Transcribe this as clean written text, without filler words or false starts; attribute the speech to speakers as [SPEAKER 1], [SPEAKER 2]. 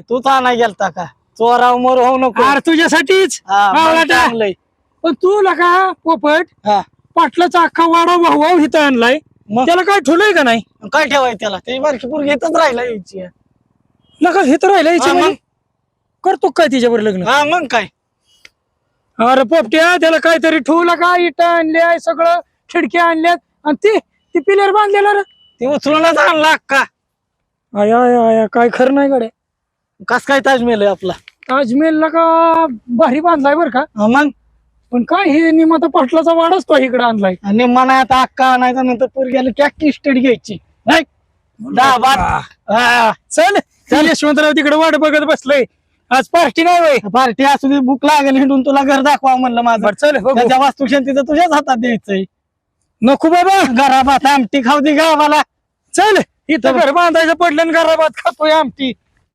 [SPEAKER 1] तूच आणाय गेलता का चोराव मोर होऊ नको.
[SPEAKER 2] अरे तुझ्यासाठीच
[SPEAKER 1] हा, मग
[SPEAKER 2] मावळाटा.
[SPEAKER 1] चांगलंय.
[SPEAKER 2] पण तू लका पोपट
[SPEAKER 1] हा,
[SPEAKER 2] पाटलाचा अख्खा वाडा वाहू इथं आणलाय
[SPEAKER 1] मग
[SPEAKER 2] त्याला काय ठेवलंय का नाही
[SPEAKER 1] काय ठेवाय त्याला ते बारकी पोरगी इथंच राहिला यायची.
[SPEAKER 2] लका हे तर राहिलं
[SPEAKER 1] हा,
[SPEAKER 2] याच्या
[SPEAKER 1] मग
[SPEAKER 2] करतो काय तिच्यावर लग्न
[SPEAKER 1] हा मग काय
[SPEAKER 2] अरे पोपट्या त्याला काहीतरी ठेवलं का इटा आणल्या सगळं खिडक्या आणल्यात आणि ती पिलर बांधलेला रे
[SPEAKER 1] ते उचलूनच आणला अक्का.
[SPEAKER 2] आया आया आया काय खरं नाही गड्या
[SPEAKER 1] कस काय ताजमेल आहे आपला.
[SPEAKER 2] ताजमेलला का भारी बांधलाय बर का
[SPEAKER 1] हा, मग
[SPEAKER 2] पण काय हे निमाता पाटलाचा वाडाच तो इकडे आणलाय
[SPEAKER 1] आणि मना आता अक्का आणायचा नंतर पोरग्याला कॅक्टी स्टेट घ्यायची नाही. दहा बार हा
[SPEAKER 2] चल चल यशवंतराव तिकडे वाट बघत बसलंय आज पार्टी नाही वय
[SPEAKER 1] पार्टी असू दे भूक लागेल हिंडून तुला घर दाखवा म्हणलं माझं.
[SPEAKER 2] बरं चल बघू.
[SPEAKER 1] त्याच्या वास्तू शांतीचं तुझ्याच हातात द्यायचंय.
[SPEAKER 2] नको बाबा
[SPEAKER 1] घराबात आमटी खाऊ दे गावाला.
[SPEAKER 2] चल इथं घर बांधायचं पडलं आणि घराबाद खातोय आमटी